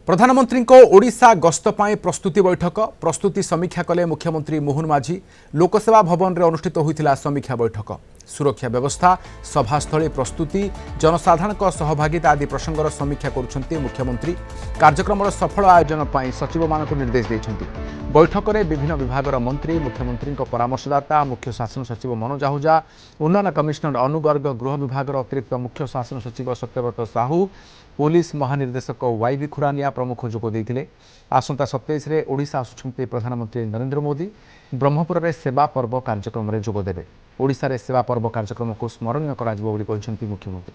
प्रधानमंत्री ओडिशा गस्त पाई प्रस्तुति बैठक प्रस्तुति समीक्षा कले मुख्यमंत्री मोहन माझी लोकसेवा भवन में अनुष्ठित होता समीक्षा बैठक सुरक्षा व्यवस्था सभास्थली प्रस्तुति जनसाधारण सहभागिता आदि प्रसंगर समीक्षा करुछंती मुख्यमंत्री कार्यक्रम सफल आयोजन पर सचिव मान निर्देश देते बैठक में विभिन्न विभाग मंत्री मुख्यमंत्री परामर्शदाता मुख्य शासन सचिव मनोज आहूजा उन्नयन कमिशनर अनुगर्ग गृह विभाग अतिरिक्त मुख्य शासन सचिव सत्यव्रत साहू पुलिस महानिर्देशक वाईवी खुरानिया प्रमुख जोगदे आसंता 27 रे ओडिशा आसुछंती प्रधानमंत्री नरेंद्र मोदी ब्रह्मपुर में सेवा पर्व कार्यक्रम में जोगदेवे ओडिशा रे सेवा पर्व कार्यक्रम को स्मरणीय करा जिवो बोली कहिसंती मुख्यमंत्री।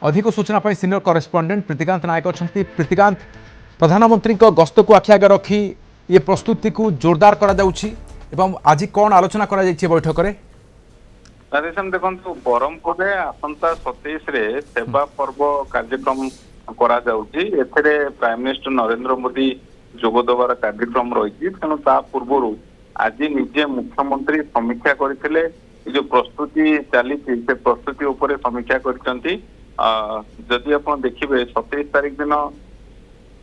अधिक सूचना पर सीनियर करेस्पोंडेंट प्रीतिकांत नायक अछंती। प्रीतिकांत, प्रधानमंत्री गस्त को आखि आगे रखी ये प्रस्तुति को जोरदार करा जाउछि एवं आज कौन आलोचना करा जाइछि बैठक रे? देखो ब्रह्मपुर आसंता 27 रे सेवा पर्व कार्यक्रम करा जाउछि एथरे प्राइम मिनिस्टर नरेंद्र मोदी जोगदेवार कार्यक्रम रही तेणु ता पूर्व आज निजे मुख्यमंत्री समीक्षा करथिले जो प्रस्तुति चली से प्रस्तुति उपरे समीक्षा करछंती। जदि आपण देखिबे 27 तारिख दिन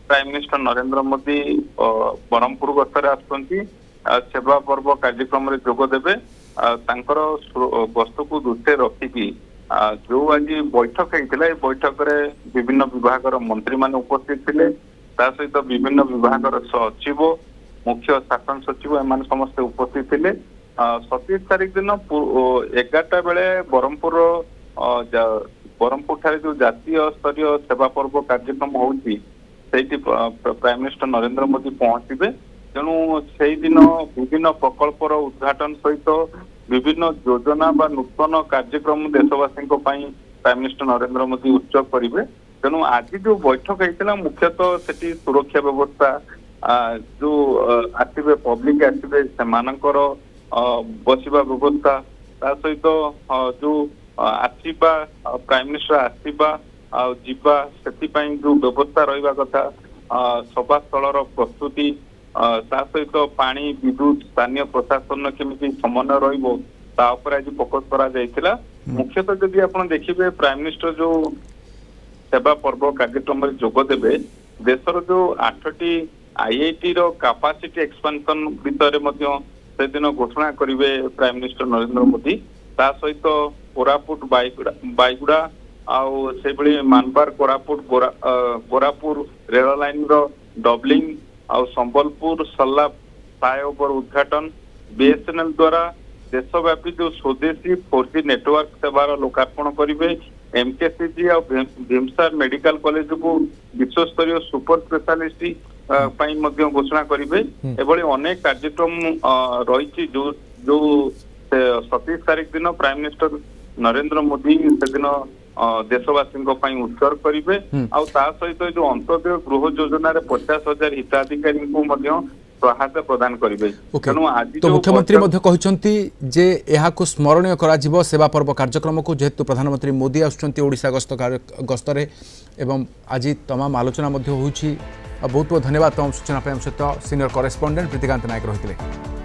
प्राइम मिनिस्टर नरेंद्र मोदी ब्रह्मपुर गस्तरे आसुछंती सेवा पर्व कार्यक्रम रे जोग देबे तांकर गस्त को दृष्टि रखिकी जो आज बैठक होता है बैठक रे विभिन्न विभाग मंत्री माने उपस्थित थे ता सहित विभिन्न विभाग सचिव मुख्य शासन सचिव एम समस्ते उपस्थित थे। 27 तारिख दिन 11टा बेले ब्रह्मपुर ठारे जो जातीय स्तरीय सेवा पर्व कार्यक्रम होउची सेठी प्राइम मिनिस्टर नरेंद्र मोदी पहुंचबे तेणु से दिन विभिन्न प्रकल्पर उद्घाटन सहित विभिन्न योजना बा नूतन कार्यक्रम देशवासी प्राइम मिनिस्टर नरेंद्र मोदी उत्सव करेंगे तेणु आज जो बैठक होता मुख्यतः सेठी सुरक्षा व्यवस्था जो आसवे पब्लिक आसवे से बसवा व्यवस्था ता सहित जो आसवा प्राइम मिनिस्टर आसवा जीवा से जो व्यवस्था रहा कथा सभास्थल प्रस्तुति ता सहित पानी विद्युत स्थानीय प्रशासन केमिति समन्वय रहिबो ता ऊपर आज फोकस करा जायतिला। मुख्यतः जदि आपण देखिबे प्राइम मिनिस्टर जो सेवा पर्व कार्यक्रम में जोग देबे देशर जो 8टी आईआईटी रो कैपेसिटी एक्सपेंशन भितर मध्य से दिन घोषणा करिवे प्राइम मिनिस्टर नरेंद्र मोदी ता सहित कोरापुट बाईगुड़ा आउ से भली मानबार कोरापुर रेल लाइन रो डबलिंग आउ संबलपुर सल्ला फ्लाईओवर उद्घाटन बीएसएनएल द्वारा देशव्यापी जो स्वदेशी 4G नेटवर्क सेवार लोकार्पण करेंगे एमकेसीजी और भीमसार मेडिकल कॉलेज को विश्वस्तरीय सुपर स्पेशलिटी घोषणा करेंगे एभली अनेक कार्यक्रम रही जो 27 तारिख दिन प्राइम मिनिस्टर नरेंद्र मोदी से दिन देशवासी उत्सर्ग करेंगे सहित जो अंत्योदय गृह योजना 50,000 हिताधिकारी को सहायता प्रदान करेंगे। तो मुख्यमंत्री कहते जे यहाँ को स्मरणीय करा सेवा पर्व कार्यक्रम को जेहेतु प्रधानमंत्री मोदी आसुचंती ओडिशा गस्तरे एवं आज तमाम आलोचना बहुत बहुत धन्यवाद तमाम सूचना सहित सीनियर करेस्पोंडेंट प्रीतिकांत नायक रही।